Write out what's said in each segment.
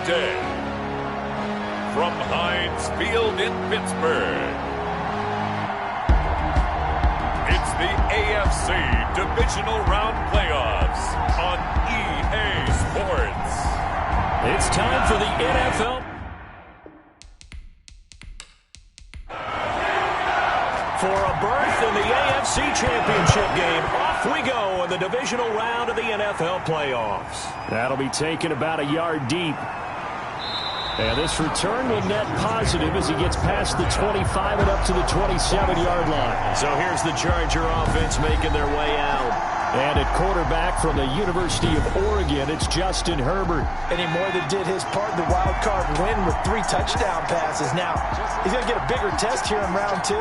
today, from Heinz Field in Pittsburgh, it's the AFC Divisional Round Playoffs on EA Sports. It's time for the NFL. For a berth in the AFC Championship game, off we go in the divisional round of the NFL playoffs. That'll be taken about a yard deep. And this return will net positive as he gets past the 25 and up to the 27-yard line. So here's the Charger offense making their way out. And at quarterback from the University of Oregon, it's Justin Herbert. And he more than did his part in the wild card win with 3 touchdown passes. Now, he's going to get a bigger test here in round 2.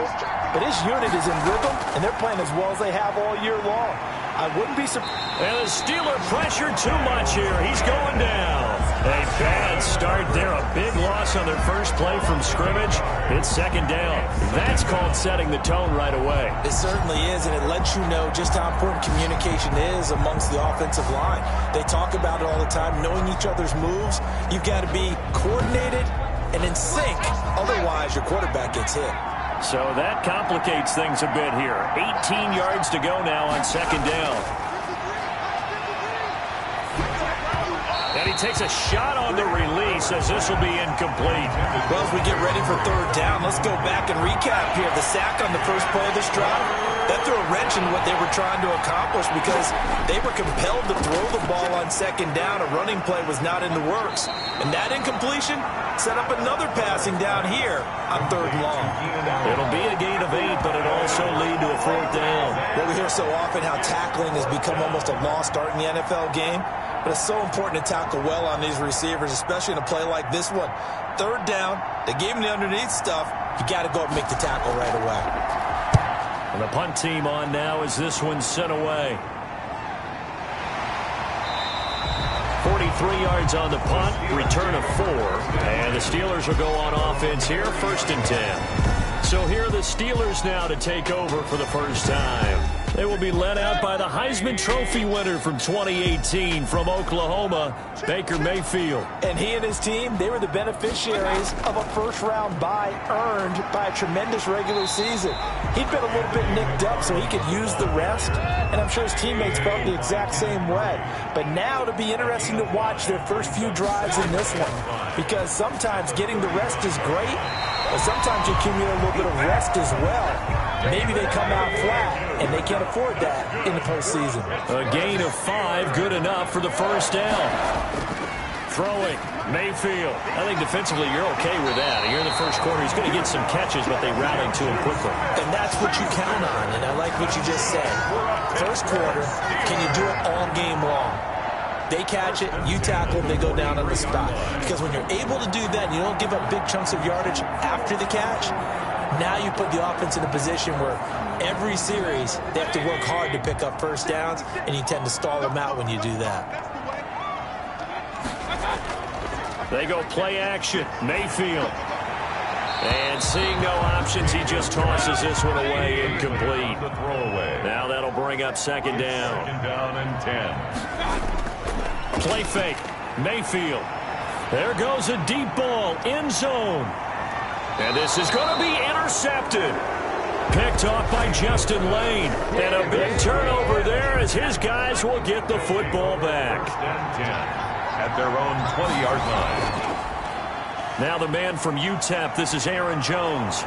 But his unit is in rhythm, and they're playing as well as they have all year long. I wouldn't be surprised. And the Steeler pressure too much here. He's going down. A bad start there. A big loss on their first play from scrimmage. It's second down. That's called setting the tone right away. It certainly is, and it lets you know just how important communication is amongst the offensive line. They talk about it all the time, knowing each other's moves. You've got to be coordinated and in sync. Otherwise, your quarterback gets hit. So that complicates things a bit here. 18 yards to go now on second down. And he takes a shot on the release as this will be incomplete. Well, as we get ready for third down, let's go back and recap here. The sack on the first play of this drive, that threw a wrench in what they were trying to accomplish because they were compelled to throw the ball on second down. A running play was not in the works. And that incompletion set up another passing down here on third and long. It'll be a gain of 8, but it also lead to a fourth down. Well, we hear so often how tackling has become almost a lost art in the NFL game. But it's so important to tackle well on these receivers, especially in a play like this one. Third down, they gave him the underneath stuff. You got to go up and make the tackle right away. And the punt team on now as this one's sent away. 43 yards on the punt, return of 4. And the Steelers will go on offense here, 1st and 10. So here are the Steelers now to take over for the first time. They will be led out by the Heisman Trophy winner from 2018 from Oklahoma, Baker Mayfield. And he and his team, they were the beneficiaries of a first-round bye earned by a tremendous regular season. He'd been a little bit nicked up so he could use the rest, and I'm sure his teammates felt the exact same way. But now it'll be interesting to watch their first few drives in this one, because sometimes getting the rest is great, but sometimes you accumulate a little bit of rest as well. Maybe they come out flat, and they can't afford that in the postseason. A gain of 5, good enough for the first down. Throwing, Mayfield. I think defensively you're okay with that. Here in the first quarter, he's going to get some catches, but they rallied to him quickly. And that's what you count on, and I like what you just said. First quarter, can you do it all game long? They catch it, you tackle, they go down on the spot. Because when you're able to do that, you don't give up big chunks of yardage after the catch. Now you put the offense in a position where every series they have to work hard to pick up first downs, and you tend to stall them out when you do that. They go play action. Mayfield. And seeing no options, he just tosses this one away, incomplete. Now that'll bring up second down. Second down and 10. Play fake. Mayfield. There goes a deep ball. End zone. And this is going to be intercepted. Picked off by Justin Lane. And a big turnover there as his guys will get the football back. 10 at their own 20-yard line. Now the man from UTEP, this is Aaron Jones.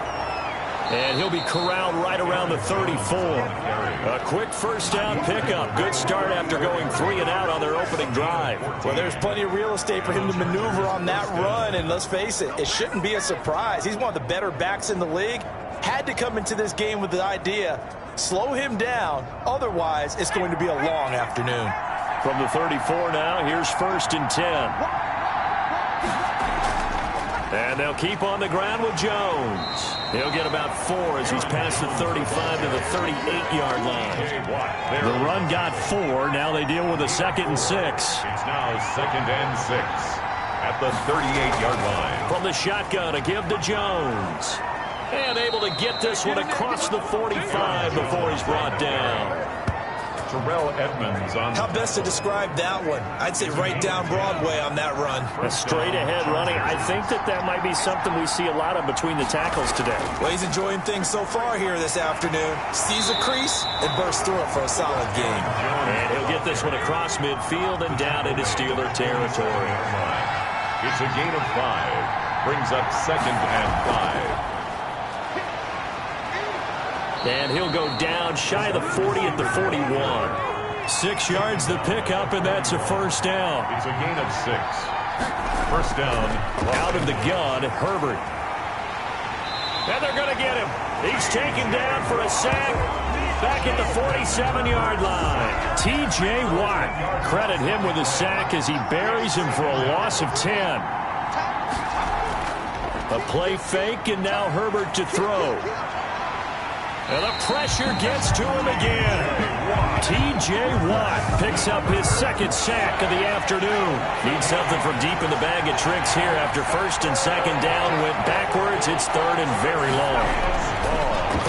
And he'll be corralled right around the 34. A quick first down pickup. Good start after going 3 and out on their opening drive. Well, there's plenty of real estate for him to maneuver on that run. And let's face it, it shouldn't be a surprise. He's one of the better backs in the league. Had to come into this game with the idea, slow him down. Otherwise, it's going to be a long afternoon. From the 34 now, here's 1st and 10. And they'll keep on the ground with Jones. He'll get about 4 as he's past the 35 to the 38-yard line. The run got 4. Now they deal with a 2nd and 6. It's now 2nd and 6 at the 38-yard line. From the shotgun, a give to Jones. And able to get this one across the 45 before he's brought down. Terrell Edmunds on. How best to describe that one? I'd say right down Broadway on that run. A straight ahead running. I think that might be something we see a lot of between the tackles today. Well, he's enjoying things so far here this afternoon. Sees a crease and bursts through it for a solid game. And he'll get this one across midfield and down into Steeler territory. It's a gain of 5. Brings up 2nd and 5. And he'll go down shy of the 40 at the 41. 6 yards the pickup, and that's a first down. It's a gain of 6. First down. Out of the gun, Herbert. And they're going to get him. He's taken down for a sack back at the 47-yard line. T.J. Watt. Credit him with a sack as he buries him for a loss of 10. A play fake, and now Herbert to throw. And the pressure gets to him again. T.J. Watt picks up his 2nd sack of the afternoon. Needs something from deep in the bag of tricks here after 1st and 2nd down. Went backwards. It's 3rd and very long.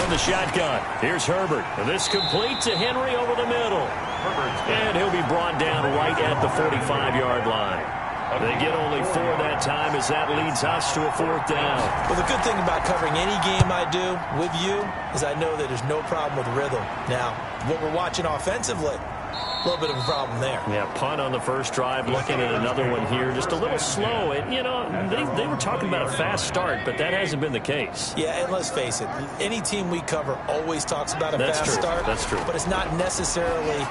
From the shotgun, here's Herbert. This complete to Henry over the middle. And he'll be brought down right at the 45-yard line. They get only 4 that time as that leads us to a 4th down. Well, the good thing about covering any game I do with you is I know that there's no problem with rhythm. Now, what we're watching offensively, a little bit of a problem there. Yeah, punt on the first drive, looking at another one here. Just a little slow. And, you know, they were talking about a fast start, but that hasn't been the case. Yeah, and let's face it, any team we cover always talks about a fast start. That's true. But it's not necessarily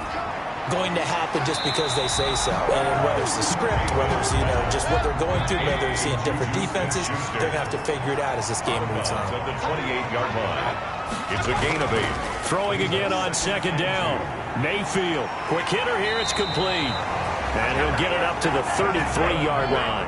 going to happen just because they say so. And whether it's the script, whether it's, just what they're going through, whether it's seeing different defenses, they're going to have to figure it out as this game moves on. At the 28-yard line. It's a gain of 8. Throwing again on 2nd down. Mayfield. Quick hitter here. It's complete. And he'll get it up to the 33-yard line.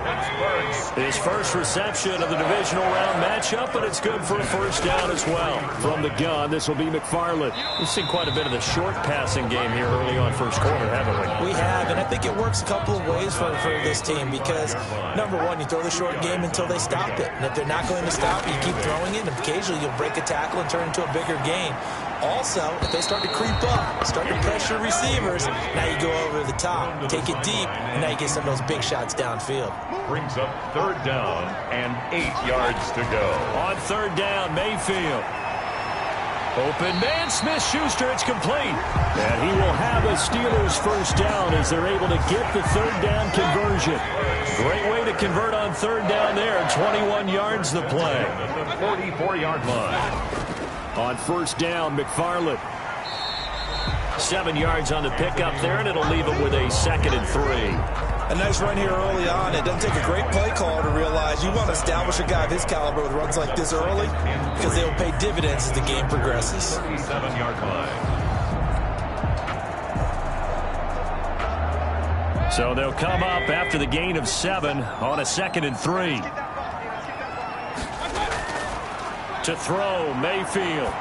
His first reception of the divisional round matchup, but it's good for a first down as well. From the gun, this will be McFarland. We've seen quite a bit of the short passing game here early on first quarter, haven't we? We have, and I think it works a couple of ways for this team because, number one, you throw the short game until they stop it. And if they're not going to stop it, you keep throwing it, and occasionally you'll break a tackle and turn it into a bigger game. Also, if they start to creep up, start to pressure receivers, now you go over the top, take it deep, and now you get some of those big shots downfield. Brings up 3rd down and 8 yards to go. On 3rd down, Mayfield. Open man, Smith-Schuster, it's complete. And he will have a Steelers first down as they're able to get the 3rd down conversion. Great way to convert on 3rd down there. 21 yards the play. At the 44-yard line. On 1st down, McFarland. 7 yards on the pickup there, and it'll leave him with a 2nd and 3. A nice run here early on. It doesn't take a great play caller to realize you want to establish a guy of his caliber with runs like this early because they'll pay dividends as the game progresses. 37-yard line. So they'll come up after the gain of 7 on a 2nd and 3. To throw, Mayfield.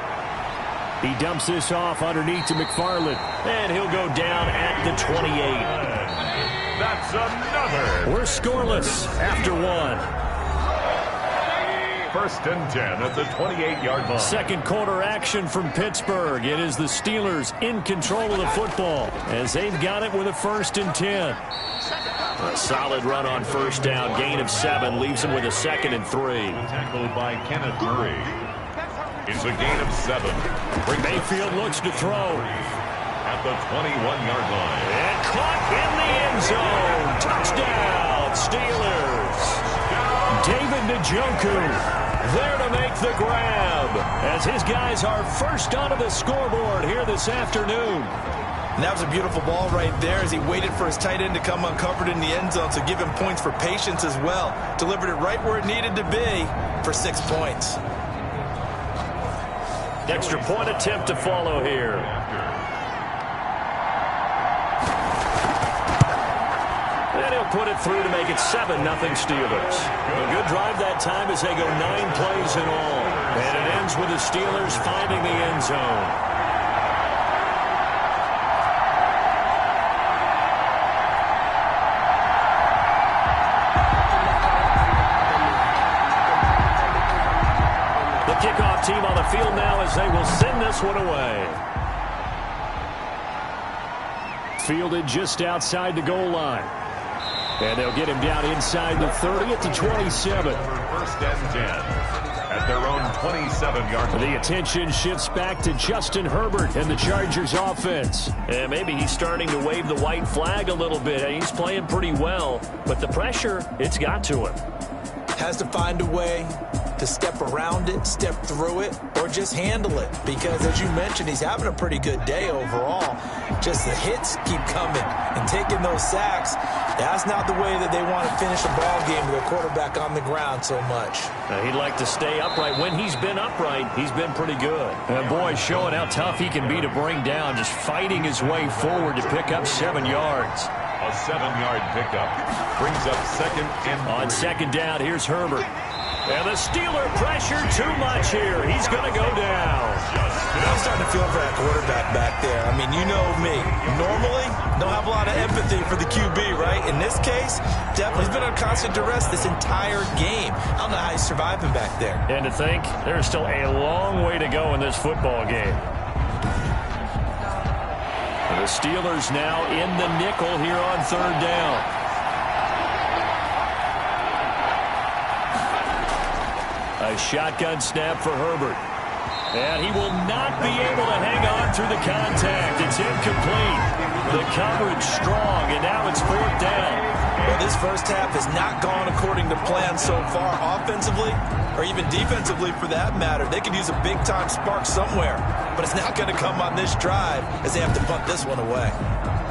He dumps this off underneath to McFarland. And he'll go down at the 28. That's another. We're scoreless after 1. 1st and 10 at the 28-yard line. Second quarter action from Pittsburgh. It is the Steelers in control of the football as they've got it with a 1st and 10. A solid run on 1st down. Gain of 7 leaves him with a 2nd and 3. Tackled by Kenneth Murray. It's a gain of 7. Mayfield looks to throw. At the 21-yard line. And caught in the end zone. Touchdown, Steelers. David Njoku there to make the grab as his guys are first onto the scoreboard here this afternoon. And that was a beautiful ball right there as he waited for his tight end to come uncovered in the end zone, so give him points for patience as well. Delivered it right where it needed to be for 6 points. Extra point attempt to follow here. And he'll put it through to make it 7-0 Steelers. A good drive that time as they go 9 plays in all. And it ends with the Steelers finding the end zone. Kickoff team on the field now as they will send this one away. Fielded just outside the goal line. And they'll get him down inside the 30 at the 27. First and 10. At their own 27-yard line. The attention shifts back to Justin Herbert and the Chargers offense. And maybe he's starting to wave the white flag a little bit. He's playing pretty well, but the pressure, it's got to him. Has to find a way to step around it, step through it, or just handle it. Because, as you mentioned, he's having a pretty good day overall. Just the hits keep coming and taking those sacks. That's not the way that they want to finish a ball game with a quarterback on the ground so much. He'd like to stay upright. When he's been upright, he's been pretty good. And boy, showing how tough he can be to bring down, just fighting his way forward to pick up 7 yards. A 7-yard pickup brings up second and 3. On second down, here's Herbert. And the Steeler pressure too much here. He's going to go down. I'm starting to feel for that quarterback back there. I mean, you know me. Normally, don't have a lot of empathy for the QB, right? In this case, definitely he's been under constant duress this entire game. I don't know how he's surviving back there. And to think, there's still a long way to go in this football game. The Steelers now in the nickel here on third down. A shotgun snap for Herbert. And he will not be able to hang on through the contact. It's incomplete. The coverage strong, and now it's fourth down. Well, this first half has not gone according to plan so far offensively, or even defensively for that matter. They could use a big-time spark somewhere, but it's not going to come on this drive as they have to punt this one away.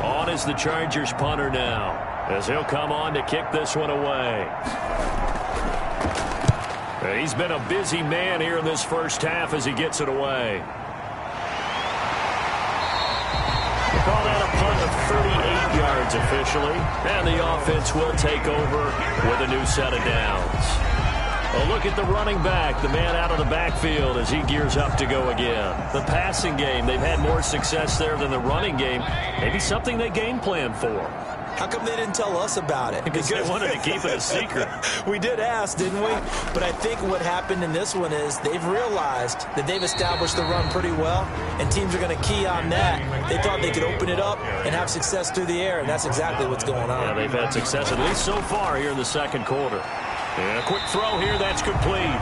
On is the Chargers punter now, as he'll come on to kick this one away. He's been a busy man here in this first half as he gets it away. They call that a punt of 38 yards officially, and the offense will take over with a new set of downs. A look at the running back, the man out of the backfield as he gears up to go again. The passing game, they've had more success there than the running game. Maybe something they game plan for. How come they didn't tell us about it? Because they wanted to keep it a secret. We did ask, didn't we? But I think what happened in this one is they've realized that they've established the run pretty well, and teams are going to key on that. They thought they could open it up and have success through the air, and that's exactly what's going on. Yeah, they've had success, at least so far here in the second quarter. And a quick throw here, that's complete.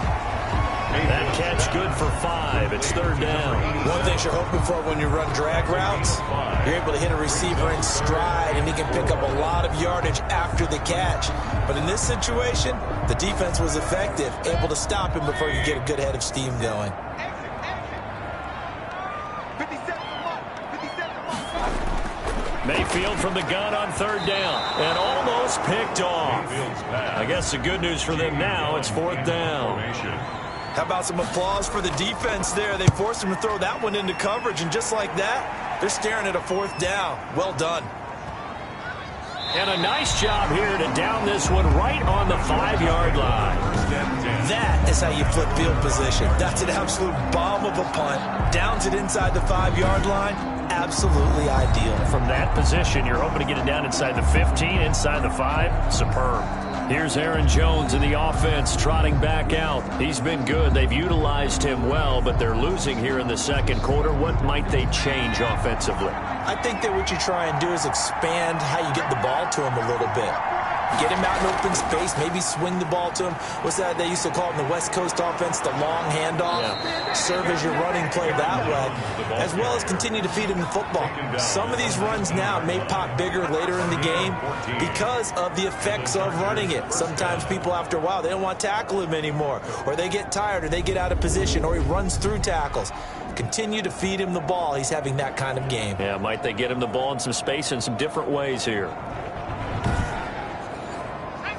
That catch good for 5. It's third down. One thing you're hoping for when you run drag routes, you're able to hit a receiver in stride, and he can pick up a lot of yardage after the catch. But in this situation, the defense was effective, able to stop him before you get a good head of steam going. Mayfield from the gun on third down, and almost picked off. I guess the good news for them now, it's fourth down. How about some applause for the defense there? They forced him to throw that one into coverage, and just like that, they're staring at a fourth down. Well done. And a nice job here to down this one right on the 5-yard line. That is how you flip field position. That's an absolute bomb of a punt. Downs it inside the 5-yard line. Absolutely ideal. From that position, you're hoping to get it down inside the 15, inside the 5. Superb. Here's Aaron Jones in the offense trotting back out. He's been good. They've utilized him well, but they're losing here in the second quarter. What might they change offensively? I think that what you try and do is expand how you get the ball to him a little bit. Get him out in open space, maybe swing the ball to him. What's that they used to call it in the West Coast offense, the long handoff? Yeah. Serve as your running play that way, as well as continue to feed him the football. Some of these runs now may pop bigger later in the game because of the effects of running it. Sometimes people, after a while, they don't want to tackle him anymore, or they get tired, or they get out of position, or he runs through tackles. Continue to feed him the ball. He's having that kind of game. Yeah, might they get him the ball in some space in some different ways here.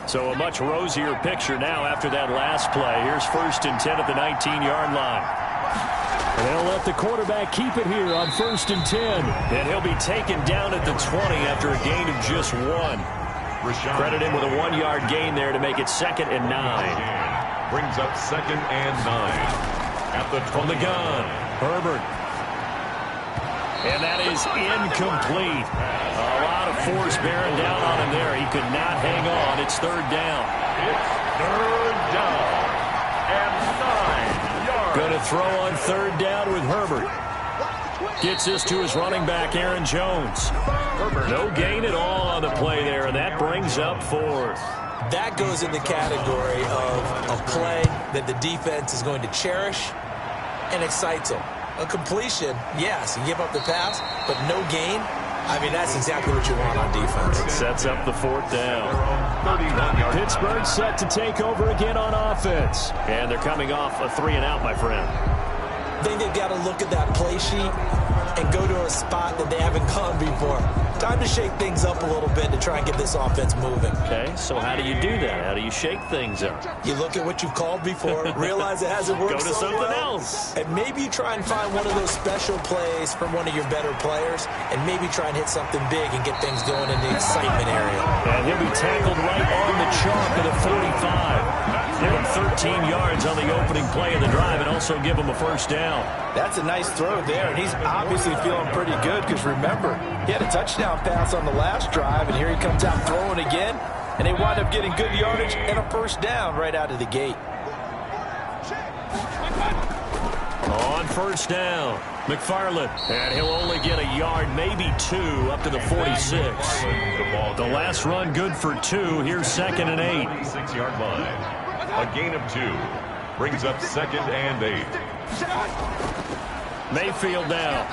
So a much rosier picture now after that last play. Here's first and 10 at the 19-yard line. And they'll let the quarterback keep it here on first and 10. And he'll be taken down at the 20 after a gain of just 1. Credit him with a 1-yard gain there to make it second and 9. Brings up second and 9. From the gun, Herbert. And that is incomplete. A lot of force bearing down on him there. He could not hang on. It's third down. It's third down. And 9 yards. Going to throw on third down with Herbert. Gets this to his running back, Aaron Jones. No gain at all on the play there, and that brings up 4th. That goes in the category of a play that the defense is going to cherish and excites them. A completion, yes, you give up the pass, but no gain. I mean, that's exactly what you want on defense. It sets up the 4th down. Pittsburgh set to take over again on offense. And they're coming off a 3-and-out, my friend. I think they've got to look at that play sheet and go to a spot that they haven't gone before. Time to shake things up a little bit to try and get this offense moving. Okay, so how do you do that? How do you shake things up? You look at what you've called before, realize it hasn't worked Go to something else. And maybe you try and find one of those special plays from one of your better players, and maybe try and hit something big and get things going in the excitement area. And he'll be tackled right on the chalk at the 45. Give him 13 yards on the opening play of the drive and also give him a 1st down. That's a nice throw there, and he's obviously feeling pretty good because, remember, he had a touchdown pass on the last drive, and here he comes out throwing again, and they wind up getting good yardage and a 1st down right out of the gate. On 1st down, McFarland, and he'll only get a yard, maybe 2, up to the 46. The last run good for 2. Here's 2nd and 8. 46-yard line. A gain of 2. Brings up 2nd and 8. Mayfield down.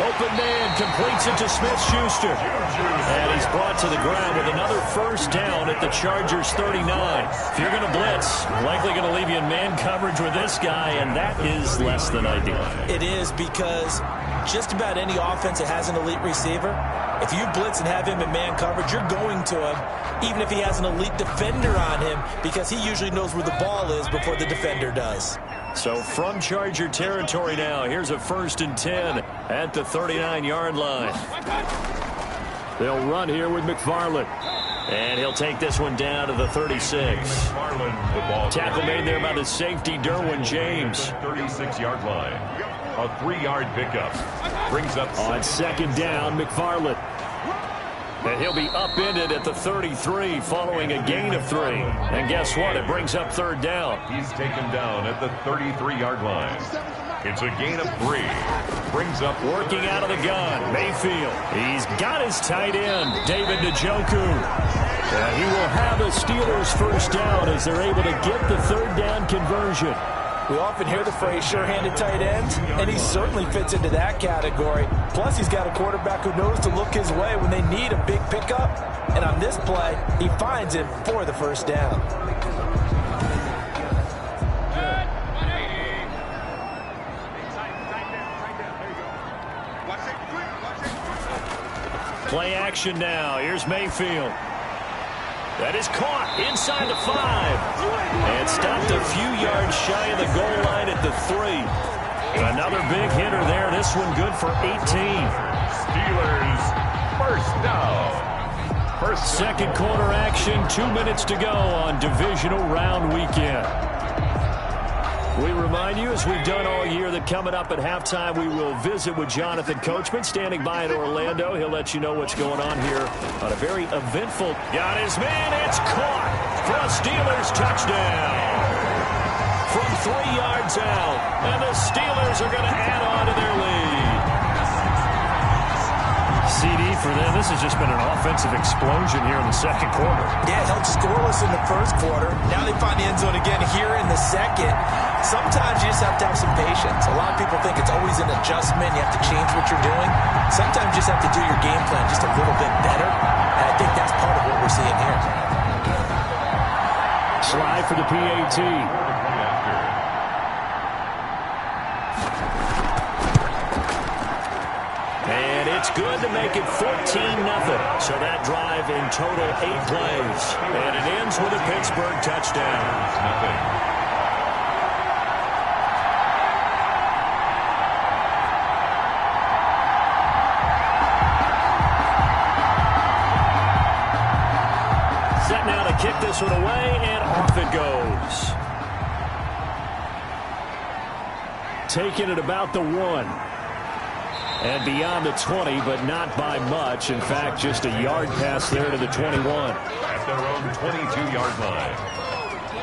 Open man, completes it to Smith-Schuster. And he's brought to the ground with another 1st down at the Chargers' 39. If you're going to blitz, likely going to leave you in man coverage with this guy, and that is less than ideal. It is, because just about any offense that has an elite receiver, if you blitz and have him in man coverage, you're going to him, even if he has an elite defender on him, because he usually knows where the ball is before the defender does. So from Charger territory now, here's a 1st and 10 at the 39-yard line. They'll run here with McFarland. And he'll take this one down to the 36. Tackle made there by the safety, Derwin James. 36-yard line. A 3-yard pickup. Brings up on 2nd down, McFarland. And he'll be upended at the 33 following a gain of 3. And guess what? It brings up 3rd down. He's taken down at the 33-yard line. It's a gain of 3. Brings up working out of the gun. Mayfield. He's got his tight end, David Njoku. And he will have a Steelers 1st down as they're able to get the 3rd down conversion. We often hear the phrase sure-handed tight ends, and he certainly fits into that category. Plus, he's got a quarterback who knows to look his way when they need a big pickup. And on this play, he finds it for the 1st down. Play action now. Here's Mayfield. That is caught inside the 5. And stopped a few yards shy of the goal line at the 3. Another big hitter there. This one good for 18. Steelers 1st down. Second quarter action. 2 minutes to go on divisional round weekend. We remind you, as we've done all year, that coming up at halftime, we will visit with Jonathan Coachman, standing by in Orlando. He'll let you know what's going on here on a very eventful. Got his man. It's caught for a Steelers touchdown. From 3 yards out, and the Steelers are going to add on to their lead. CD for them. This has just been an offensive explosion here in the second quarter. Yeah, held scoreless in the first quarter. Now they find the end zone again here in the second. Sometimes you just have to have some patience. A lot of people think it's always an adjustment. You have to change what you're doing. Sometimes you just have to do your game plan just a little bit better. And I think that's part of what we're seeing here. Slide for the PAT. And it's good to make it 14-0. So that drive in total 8 plays. And it ends with a Pittsburgh touchdown. Set now to kick this one away, and off it goes. Taking it about the 1. And beyond the 20, but not by much. In fact, just a yard pass there to the 21. At their own 22-yard line.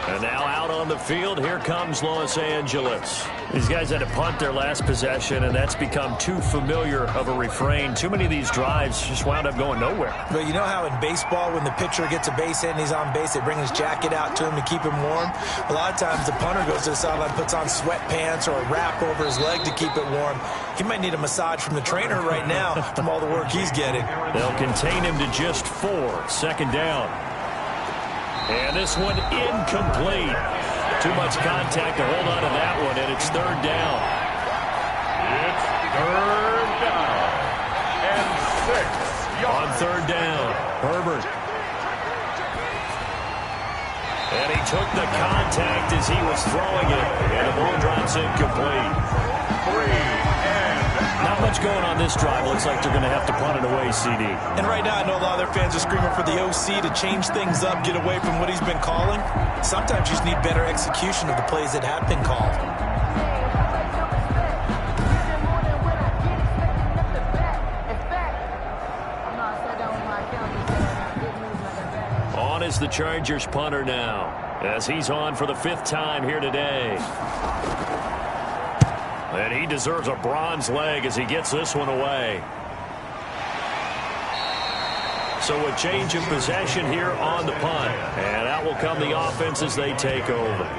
And now out on the field, here comes Los Angeles. These guys had to punt their last possession, and that's become too familiar of a refrain. Too many of these drives just wound up going nowhere. But you know how in baseball, when the pitcher gets a base hit and he's on base, they bring his jacket out to him to keep him warm? A lot of times the punter goes to the sideline, puts on sweatpants or a wrap over his leg to keep it warm. He might need a massage from the trainer right now from all the work he's getting. They'll contain him to just 4. Second down. And this one incomplete. Too much contact to hold on to that one, and it's third down. It's third down and 6 yards. On third down, Herbert. And he took the contact as he was throwing it, and the ball drops incomplete. 3 Not much going on this drive. Looks like they're going to have to punt it away, CD. And right now, I know a lot of their fans are screaming for the OC to change things up, get away from what he's been calling. Sometimes you just need better execution of the plays that have been called. On is the Chargers punter now, as he's on for the 5th time here today. And he deserves a bronze leg as he gets this one away. So a change of possession here on the punt. And out will come the offense as they take over.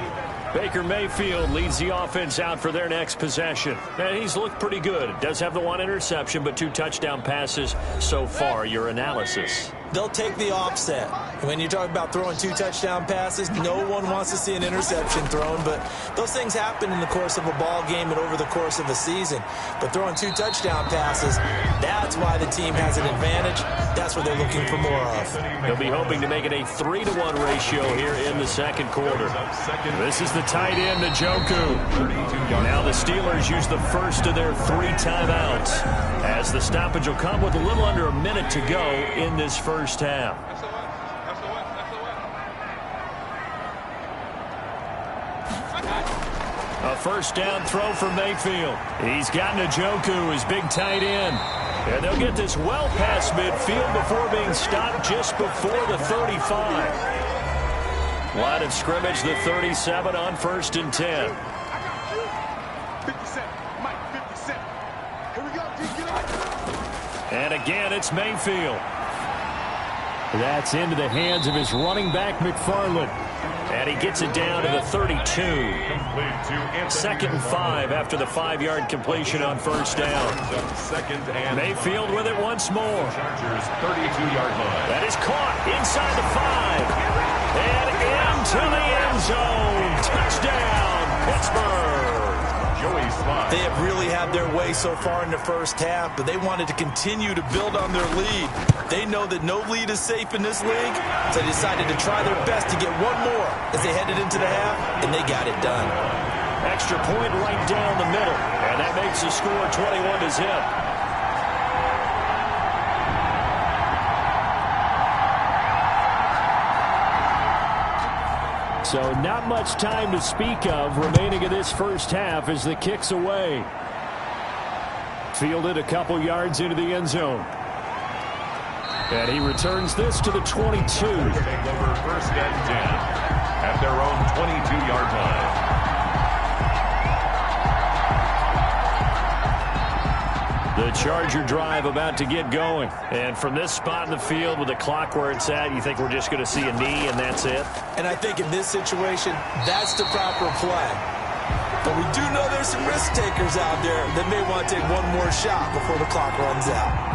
Baker Mayfield leads the offense out for their next possession. And he's looked pretty good. Does have the 1 interception, but 2 touchdown passes so far. Your analysis? They'll take the offset. When you talk about throwing 2 touchdown passes, no one wants to see an interception thrown, but those things happen in the course of a ball game and over the course of a season. But throwing 2 touchdown passes, that's why the team has an advantage. That's what they're looking for more of. They'll be hoping to make it a 3-to-1 ratio here in the second quarter. This is the tight end, Njoku. Now the Steelers use the first of their 3 timeouts, as the stoppage will come with a little under a minute to go in this first half. A first down throw for Mayfield. He's got Njoku, his big tight end. And they'll get this well past midfield before being stopped just before the 35. Line of scrimmage, the 37 on 1st and 10. And again, it's Mayfield. That's into the hands of his running back, McFarland. And he gets it down to the 32. 2nd and 5 after the 5-yard completion on first down. Mayfield with it once more. Chargers 32-yard line. That is caught inside the 5. And into the end zone. Touchdown, Pittsburgh. Joey Slye. They have really had their way so far in the first half, but they wanted to continue to build on their lead. They know that no lead is safe in this league, so they decided to try their best to get one more as they headed into the half, and they got it done. Extra point right down the middle, and that makes the score 21-0. So not much time to speak of remaining in this first half as the kick's away. Fielded a couple yards into the end zone. And he returns this to the 22. Take over 1st and 10 at their own 22-yard line. The Charger drive about to get going. And from this spot in the field with the clock where it's at, you think we're just going to see a knee and that's it? And I think in this situation, that's the proper play. But we do know there's some risk takers out there that may want to take one more shot before the clock runs out.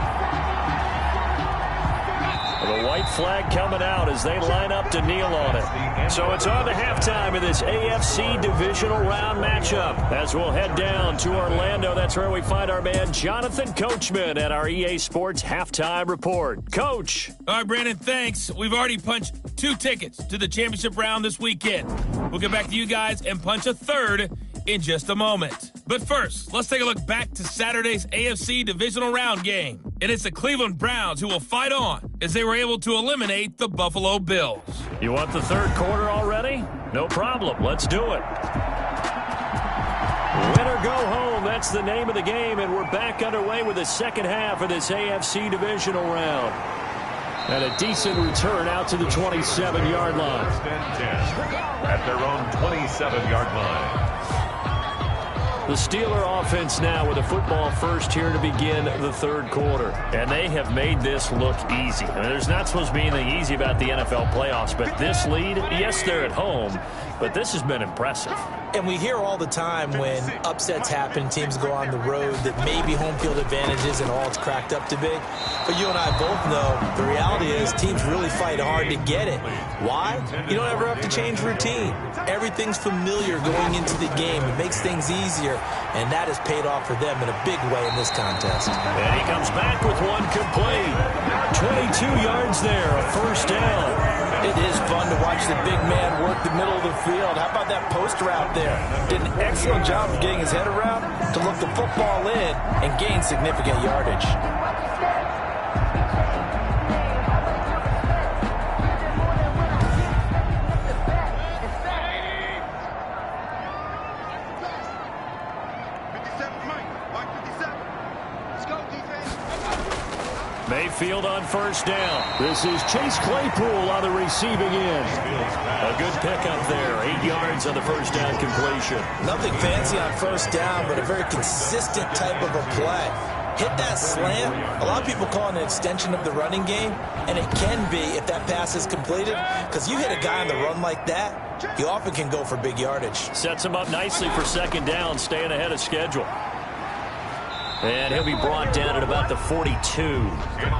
The white flag coming out as they line up to kneel on it. So it's on to halftime of this AFC divisional round matchup. As we'll head down to Orlando, that's where we find our man Jonathan Coachman at our EA Sports Halftime Report. Coach. All right, Brandon, thanks. We've already punched 2 tickets to the championship round this weekend. We'll get back to you guys and punch a 3rd in just a moment. But first, let's take a look back to Saturday's AFC divisional round game. And it's the Cleveland Browns who will fight on as they were able to eliminate the Buffalo Bills. You want the third quarter already? No problem. Let's do it. Win or go home, that's the name of the game, and we're back underway with the second half of this AFC divisional round. And a decent return out to the 27-yard line. First and 10 at their own 27-yard line. The Steeler offense now with a football first here to begin the third quarter. And they have made this look easy. I mean, there's not supposed to be anything easy about the NFL playoffs, but this lead, yes, they're at home, but this has been impressive. And we hear all the time when upsets happen, teams go on the road, that maybe home field advantage isn't all it's cracked up to be. But you and I both know the reality is teams really fight hard to get it. Why? You don't ever have to change routine. Everything's familiar going into the game. It makes things easier, and that has paid off for them in a big way in this contest. And he comes back with one complete. 22 yards there, a first down. It is fun to watch the big man work the middle of the field. How about that post route there? Did an excellent job of getting his head around to look the football in and gain significant yardage. Mayfield on first down. This is Chase Claypool on the receiving end. A good pickup there. 8 yards on the first down completion. Nothing fancy on first down, but a very consistent type of a play. Hit that slant. A lot of people call it an extension of the running game, and it can be if that pass is completed, because you hit a guy on the run like that, you often can go for big yardage. Sets him up nicely for second down, staying ahead of schedule. And he'll be brought down at about the 42.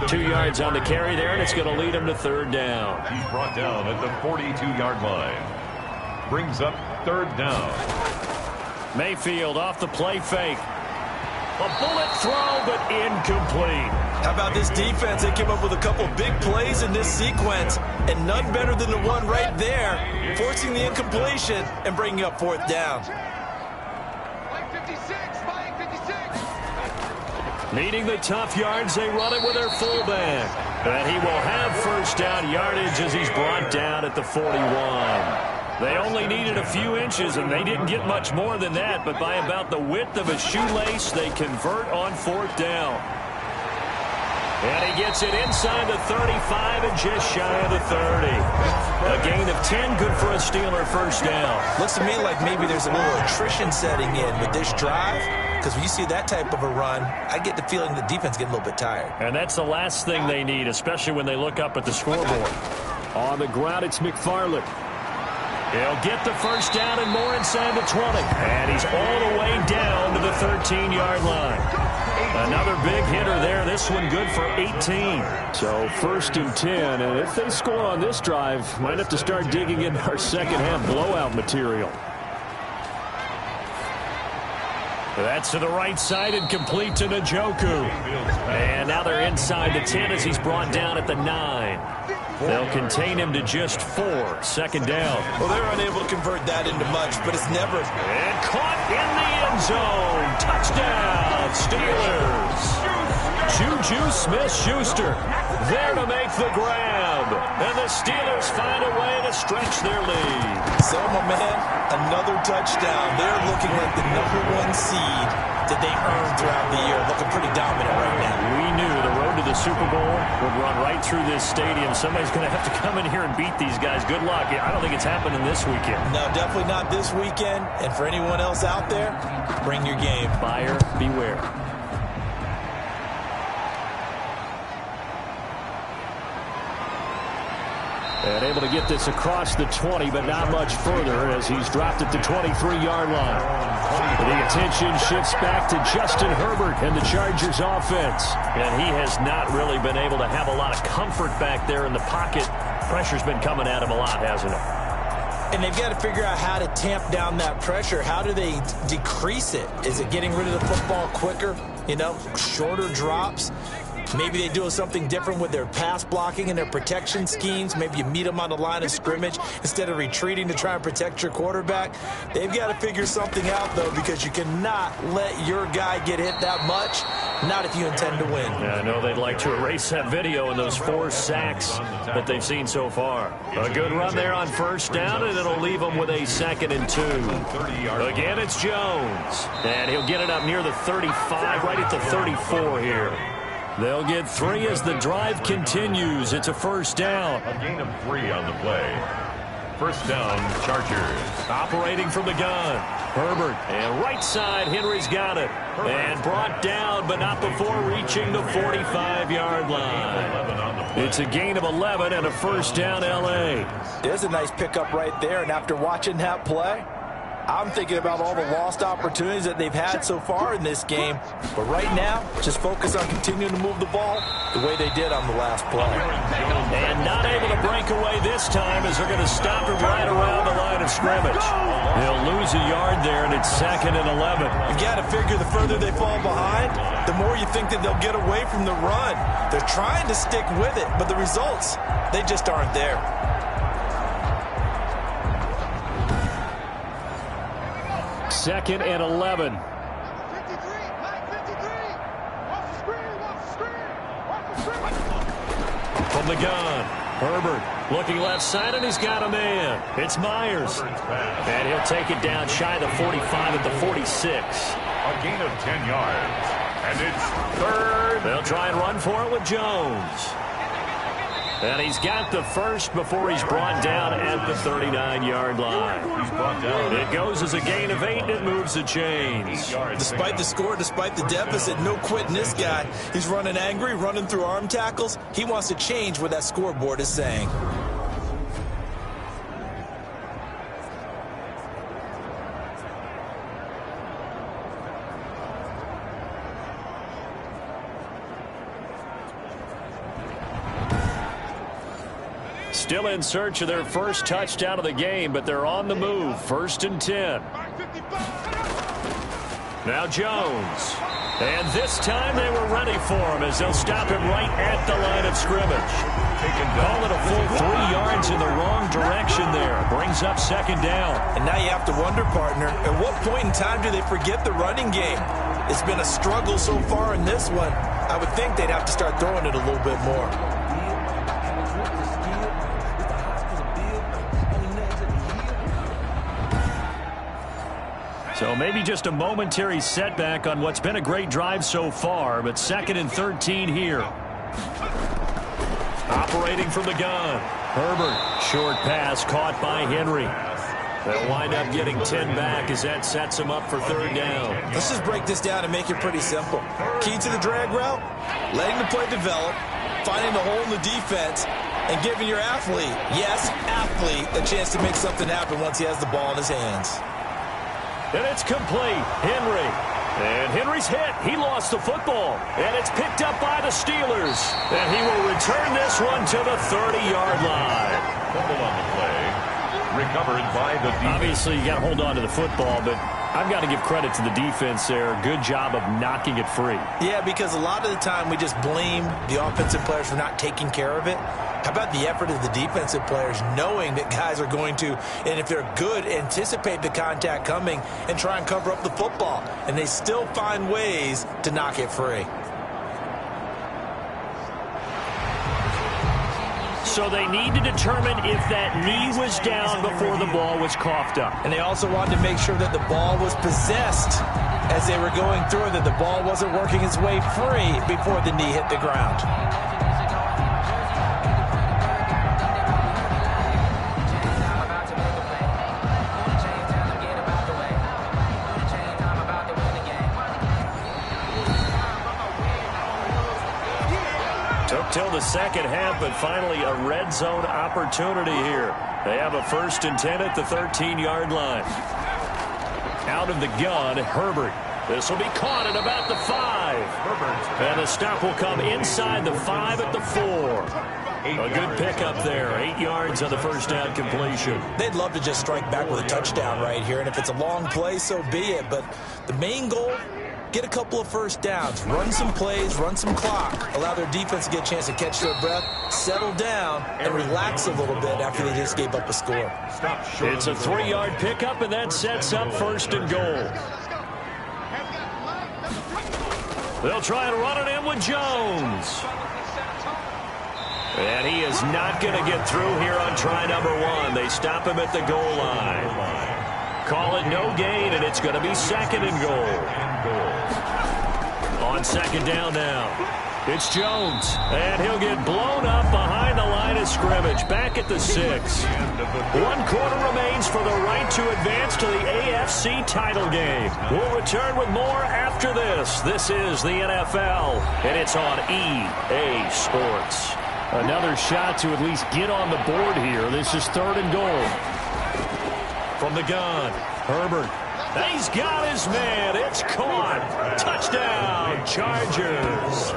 2 yards on the carry there, and it's going to lead him to third down. He's brought down at the 42-yard line. Brings up third down. Mayfield off the play fake. A bullet throw, but incomplete. How about this defense? They came up with a couple big plays in this sequence, and none better than the one right there, forcing the incompletion and bringing up fourth down. Needing the tough yards, they run it with their fullback. And he will have first down yardage as he's brought down at the 41. They only needed a few inches, and they didn't get much more than that, but by about the width of a shoelace, they convert on fourth down. And he gets it inside the 35 and just shy of the 30. A gain of 10, good for a Steeler first down. Looks to me like maybe there's a little attrition setting in with this drive, because when you see that type of a run, I get the feeling the defense getting a little bit tired. And that's the last thing they need, especially when they look up at the scoreboard. On the ground, it's McFarland. He'll get the first down and more inside the 20. And he's all the way down to the 13-yard line. Another big hitter there. This one good for 18. So first and 10. And if they score on this drive, might have to start digging into our second-half blowout material. That's to the right side and complete to Njoku. And now they're inside the 10 as he's brought down at the 9. They'll contain him to just 4. Second down. Well, they're unable to convert that into much, but it's never. And caught in the end zone. Touchdown, Steelers. Juju Smith-Schuster there to make the grab. And the Steelers find a way to stretch their lead. So, my man, another touchdown. They're looking like the #1 seed that they earned throughout the year. Looking pretty dominant right now. We knew the road to the Super Bowl would run right through this stadium. Somebody's going to have to come in here and beat these guys. Good luck. I don't think it's happening this weekend. No, definitely not this weekend. And for anyone else out there, bring your game. Buyer beware. And able to get this across the 20, but not much further as he's dropped at the 23-yard line. The attention shifts back to Justin Herbert and the Chargers offense. And he has not really been able to have a lot of comfort back there in the pocket. Pressure's been coming at him a lot, hasn't it? And they've got to figure out how to tamp down that pressure. How do they decrease it? Is it getting rid of the football quicker? You know, shorter drops? Maybe they do something different with their pass blocking and their protection schemes. Maybe you meet them on the line of scrimmage instead of retreating to try and protect your quarterback. They've got to figure something out, though, because you cannot let your guy get hit that much, not if you intend to win. Yeah, I know they'd like to erase that video and those 4 sacks that they've seen so far. A good run there on first down, and it'll leave them with a 2nd and 2. Again, it's Jones. And he'll get it up near the 35, right at the 34 here. They'll get 3 as the drive continues. It's a first down. A gain of 3 on the play. First down, Chargers. Operating from the gun. Herbert, and right side, Henry's got it. And brought down, but not before reaching the 45-yard line. It's a gain of 11 and a first down, L.A. There's a nice pickup right there, and after watching that play, I'm thinking about all the lost opportunities that they've had so far in this game. But right now, just focus on continuing to move the ball the way they did on the last play. And not able to break away this time as they're going to stop him right around the line of scrimmage. They'll lose a yard there, and it's 2nd and 11. You got to figure the further they fall behind, the more you think that they'll get away from the run. They're trying to stick with it, but the results, they just aren't there. Second and 11. From the gun, Herbert looking left side, and he's got a man. It's Myers. And he'll take it down shy of the 45 at the 46. A gain of 10 yards. And it's 3rd. They'll try and run for it with Jones. And he's got the first before he's brought down at the 39-yard line. He's brought down. It goes as a gain of 8, and it moves the chains. Despite the score, despite the deficit, no quitting this guy. He's running angry, running through arm tackles. He wants to change what that scoreboard is saying. Still in search of their first touchdown of the game, but they're on the move. 1st and 10. Now Jones. And this time they were ready for him as they'll stop him right at the line of scrimmage. Call it a full 3 yards in the wrong direction there. Brings up 2nd down. And now you have to wonder, partner, at what point in time do they forget the running game? It's been a struggle so far in this one. I would think they'd have to start throwing it a little bit more. So maybe just a momentary setback on what's been a great drive so far, but 2nd and 13 here. Operating from the gun. Herbert, short pass caught by Henry. They'll wind up getting 10 back as that sets them up for 3rd down. Let's just break this down and make it pretty simple. Key to the drag route, letting the play develop, finding the hole in the defense, and giving your athlete, yes, athlete, a chance to make something happen once he has the ball in his hands. And it's complete. Henry. And Henry's hit. He lost the football. And it's picked up by the Steelers. And he will return this one to the 30-yard line. Fumble on the play. Recovered by the defense. Obviously, you got to hold on to the football, but I've got to give credit to the defense there. Good job of knocking it free. Yeah, because a lot of the time we just blame the offensive players for not taking care of it. How about the effort of the defensive players knowing that guys are going to, and if they're good, anticipate the contact coming and try and cover up the football. And they still find ways to knock it free. So they need to determine if that knee was down before the ball was coughed up. And they also wanted to make sure that the ball was possessed as they were going through, that the ball wasn't working its way free before the knee hit the ground. Till the second half, but finally a red zone opportunity here. They have a 1st and 10 at the 13-yard line. Out of the gun, Herbert. This will be caught at about the 5. Herbert. And the stop will come inside the 5 at the 4. A good pickup there. 8 yards on the first down completion. They'd love to just strike back with a touchdown right here, and if it's a long play, so be it. But the main goal, get a couple of first downs, run some plays, run some clock, allow their defense to get a chance to catch their breath, settle down, and relax a little bit after they just gave up a score. It's a 3-yard pickup, and that sets up 1st and goal. They'll try and run it in with Jones. And he is not going to get through here on try number 1. They stop him at the goal line. Call it no gain, and it's going to be 2nd and goal. On 2nd down now. It's Jones, and he'll get blown up behind the line of scrimmage, back at the 6. 1 quarter remains for the right to advance to the AFC title game. We'll return with more after this. This is the NFL, and it's on EA Sports. Another shot to at least get on the board here. This is 3rd and goal. From the gun, Herbert. He's got his man. It's caught. Touchdown, Chargers.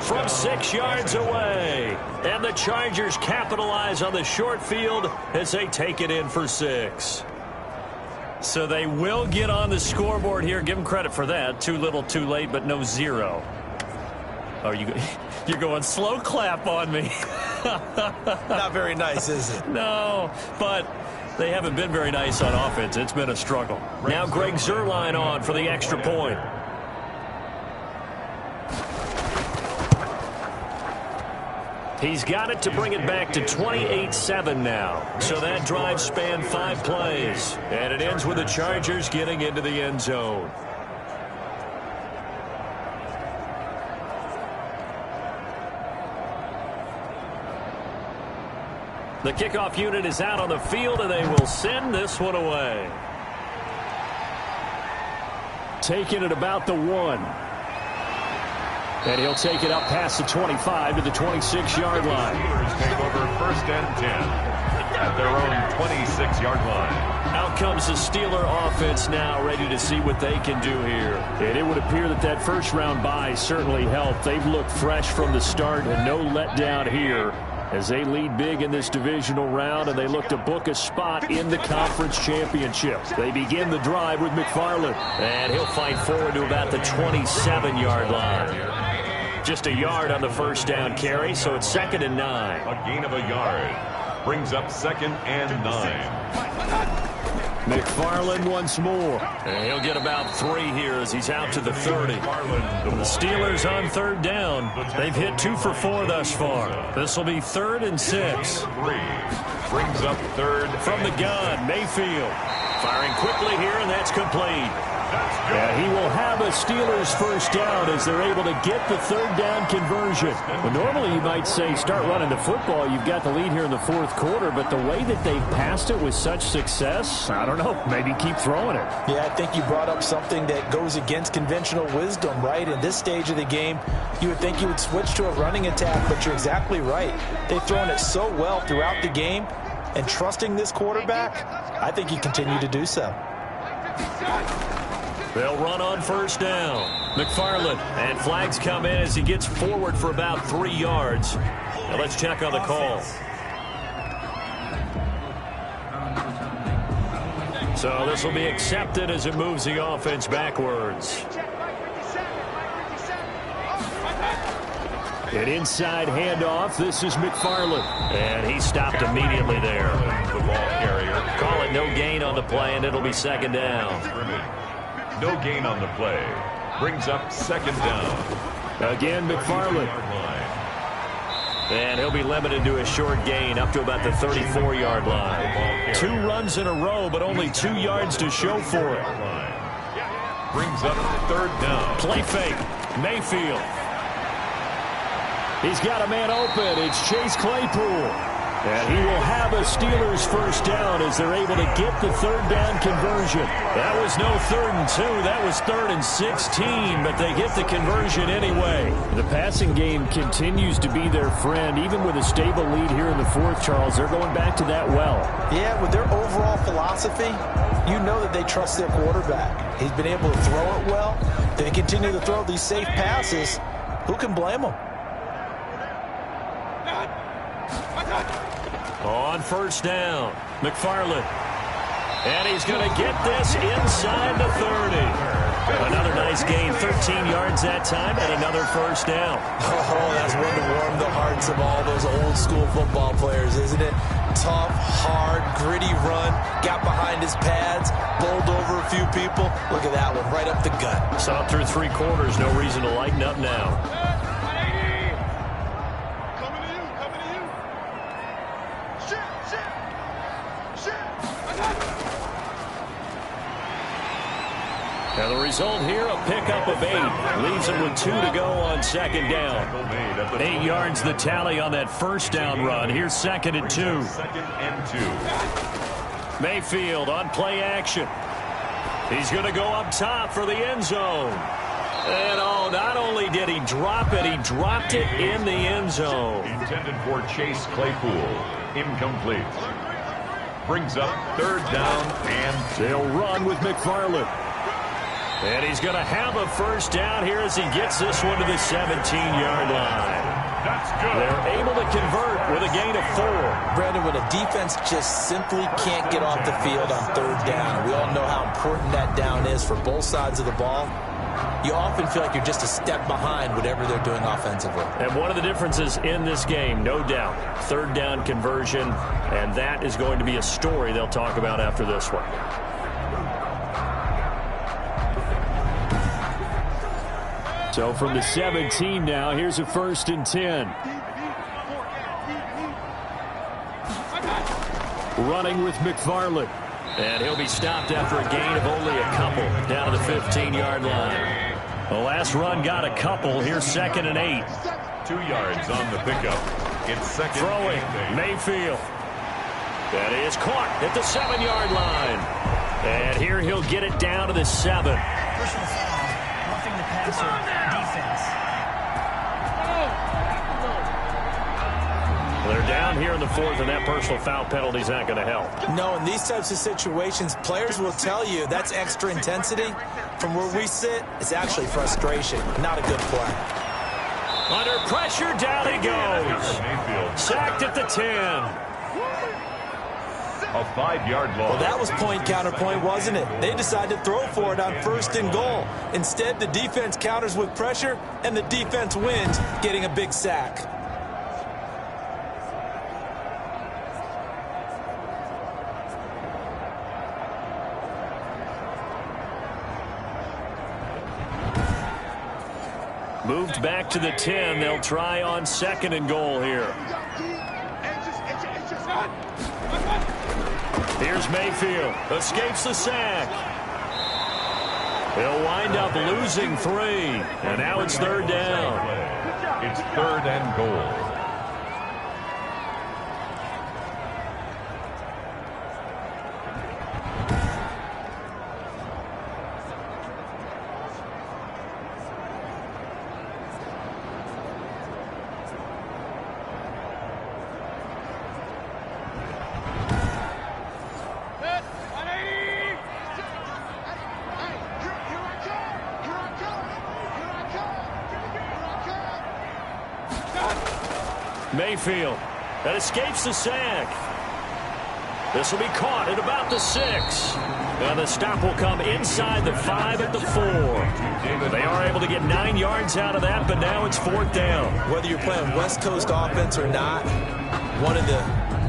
From 6 yards away. And the Chargers capitalize on the short field as they take it in for 6. So they will get on the scoreboard here. Give them credit for that. Too little, too late, but no 0. Oh, you're going slow clap on me. Not very nice, is it? No, but they haven't been very nice on offense. It's been a struggle. Now Greg Zuerlein on for the extra point. He's got it to bring it back to 28-7 now. So that drive spanned 5 plays. And it ends with the Chargers getting into the end zone. The kickoff unit is out on the field, and they will send this one away. Taking it about the 1. And he'll take it up past the 25 to the 26-yard line. Steelers take over 1st and 10 at their own 26-yard line. Out comes the Steeler offense now, ready to see what they can do here. And it would appear that that first-round bye certainly helped. They've looked fresh from the start and no letdown here as they lead big in this divisional round, and they look to book a spot in the conference championship. They begin the drive with McFarland. And he'll fight forward to about the 27-yard line. Just a yard on the first down carry, so it's 2nd and 9. A gain of a yard brings up 2nd and 9. McFarland once more. And he'll get about 3 here as he's out to the 30. The Steelers on 3rd down. They've hit 2 for 4 thus far. This will be 3rd and 6. 3 brings up 3rd. From the gun, Mayfield. Firing quickly here, and that's complete. Yeah, he will have a Steelers first down as they're able to get the 3rd down conversion. Well, normally you might say start running the football. You've got the lead here in the 4th quarter, but the way that they've passed it with such success, I don't know, maybe keep throwing it. Yeah, I think you brought up something that goes against conventional wisdom, right? In this stage of the game, you would think you would switch to a running attack, but you're exactly right. They've thrown it so well throughout the game, and trusting this quarterback, I think you continue to do so. They'll run on first down. McFarland, and flags come in as he gets forward for about 3 yards. Now let's check on the call. So this will be accepted as it moves the offense backwards. An inside handoff. This is McFarland. And he stopped immediately there. The ball carrier. Call it no gain on the play, and it'll be 2nd down. No gain on the play. Brings up 2nd down. Again, McFarland. And he'll be limited to a short gain up to about the 34-yard line. 2 runs in a row, but only 2 yards to show for it. Brings up 3rd down. Play fake. Mayfield. He's got a man open. It's Chase Claypool. And he will have a Steelers first down as they're able to get the 3rd down conversion. That was no 3rd and 2. That was 3rd and 16, but they get the conversion anyway. The passing game continues to be their friend. Even with a stable lead here in the 4th, Charles, they're going back to that well. Yeah, with their overall philosophy, you know that they trust their quarterback. He's been able to throw it well. They continue to throw these safe passes. Who can blame them? On first down, McFarland. And he's going to get this inside the 30. Another nice gain, 13 yards that time, and another first down. Oh, that's one to warm the hearts of all those old school football players, isn't it? Tough, hard, gritty run, got behind his pads, bowled over a few people. Look at that one, right up the gut. Saw through 3 quarters, no reason to lighten up now. And the result here, a pickup of 8. Leaves him with 2 to go on second down. 8 yards the tally on that first down run. Here's 2nd and 2. 2nd and 2. Mayfield on play action. He's going to go up top for the end zone. And not only did he drop it, he dropped it in the end zone. Intended for Chase Claypool. Incomplete. Brings up 3rd down and they'll run with McFarland. And he's going to have a first down here as he gets this one to the 17-yard line. That's good. They're able to convert with a gain of 4. Brandon, when a defense just simply can't get off the field on 3rd down, we all know how important that down is for both sides of the ball. You often feel like you're just a step behind whatever they're doing offensively. And one of the differences in this game, no doubt, 3rd down conversion, and that is going to be a story they'll talk about after this one. So from the 17 now, here's a 1st and 10. Running with McFarland. And he'll be stopped after a gain of only a couple down to the 15-yard line. The last run got a couple. Here's 2nd and 8. 2 yards on the pickup. It's 2nd. Throwing, Mayfield. That is caught at the 7-yard line. And here he'll get it down to the 7. Personal foul, roughing the passer, defense. They're down here in the 4th, and that personal foul penalty is not going to help. No, in these types of situations, players will tell you that's extra intensity. From where we sit, it's actually frustration, not a good play. Under pressure, down he goes. Sacked at the 10. A 5-yard loss. Well, that was point counterpoint, wasn't it? They decided to throw for it on 1st and goal. Instead, the defense counters with pressure, and the defense wins, getting a big sack. Moved back to the 10. They'll try on 2nd and goal here. Here's Mayfield. Escapes the sack. They'll wind up losing 3. And now it's 3rd down. It's 3rd and goal. Mayfield that escapes the sack. This will be caught at about the 6. And the stop will come inside the 5 at the 4. They are able to get 9 yards out of that, but now it's 4th down. Whether you're playing West Coast offense or not, one of the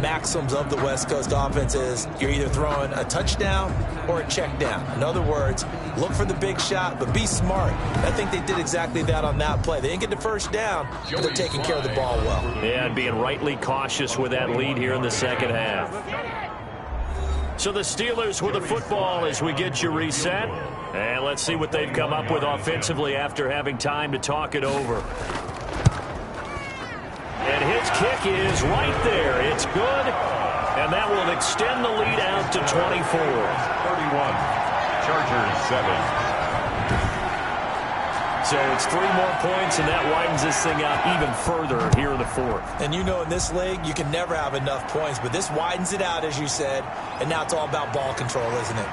maxims of the West Coast offense is you're either throwing a touchdown or a check down. In other words, look for the big shot, but be smart. I think they did exactly that on that play. They didn't get the first down, but they're taking care of the ball well. Yeah, and being rightly cautious with that lead here in the 2nd half. So the Steelers with the football as we get you reset. And let's see what they've come up with offensively after having time to talk it over. And his kick is right there. It's good. And that will extend the lead out to 24. 31. Chargers 7. So it's 3 more points, and that widens this thing out even further here in the 4th. And you know in this league, you can never have enough points, but this widens it out, as you said, and now it's all about ball control, isn't it?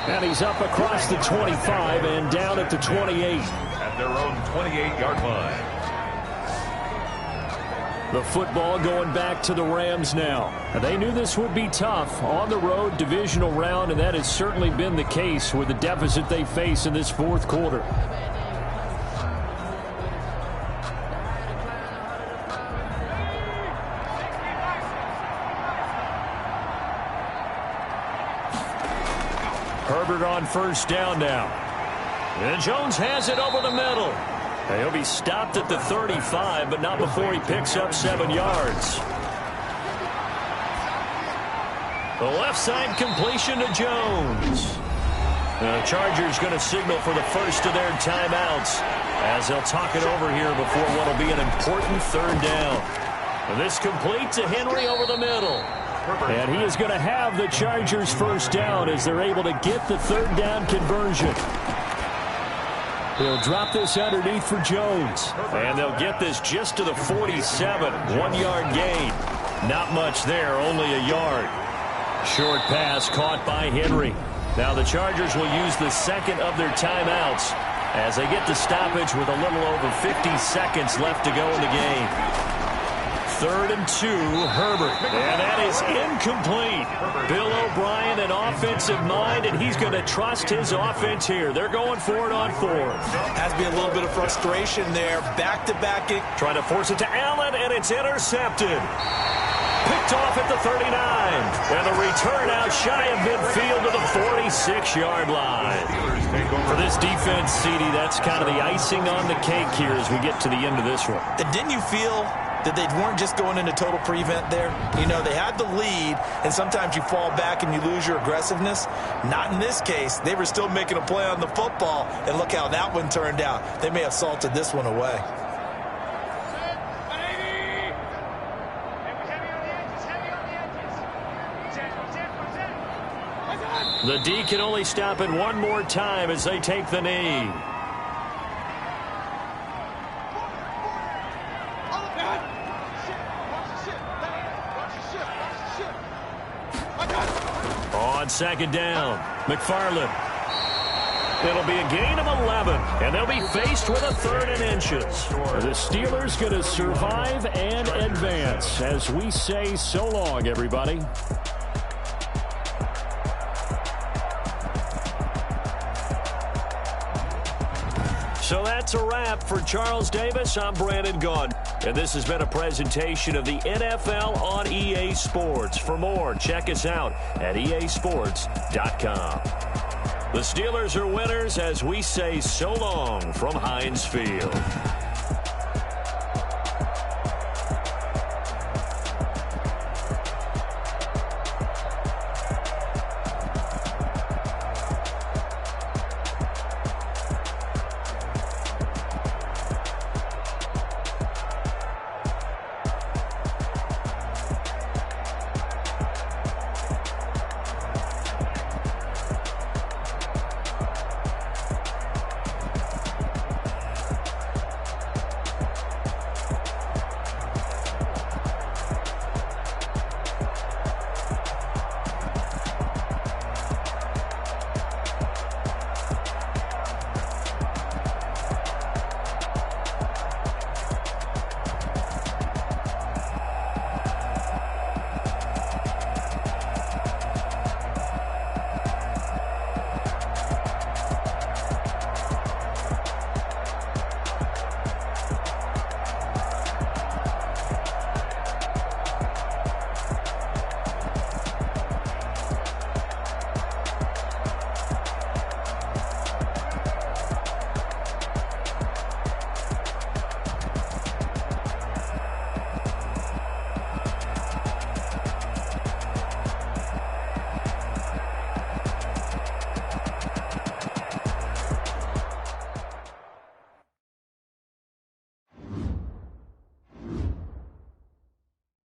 And he's up across the 25 and down at the 28. At their own 28-yard line. The football going back to the Rams now. They knew this would be tough on the road, divisional round, and that has certainly been the case with the deficit they face in this 4th quarter. Herbert on 1st down now. And Jones has it over the middle. He'll be stopped at the 35, but not before he picks up 7 yards. The left side completion to Jones. The Chargers going to signal for the first of their timeouts as they'll talk it over here before what will be an important third down. And this complete to Henry over the middle. And he is going to have the Chargers first down as they're able to get the third down conversion. He'll drop this underneath for Jones. And they'll get this just to the 47. 1-yard gain. Not much there, only a yard. Short pass caught by Henry. Now the Chargers will use the second of their timeouts as they get the stoppage with a little over 50 seconds left to go in the game. 3rd and 2, Herbert. And that is incomplete. Bill O'Brien, an offensive mind, and he's going to trust his offense here. They're going for it on 4th. Has to be a little bit of frustration there. Back-to-back. Trying to force it to Allen, and it's intercepted. Picked off at the 39. And the return out shy of midfield to the 46-yard line. For this defense, CD, that's kind of the icing on the cake here as we get to the end of this one. And didn't you feel that they weren't just going into total prevent there? You know, they had the lead, and sometimes you fall back and you lose your aggressiveness. Not in this case. They were still making a play on the football, and look how that one turned out. They may have salted this one away. The D can only stop it one more time as they take the knee. On 2nd down, McFarland. It'll be a gain of 11, and they'll be faced with a 3rd and inches. The Steelers going to survive and advance as we say so long, everybody. So that's a wrap for Charles Davis. I'm Brandon Gaudin. And this has been a presentation of the NFL on EA Sports. For more, check us out at easports.com. The Steelers are winners as we say so long from Heinz Field.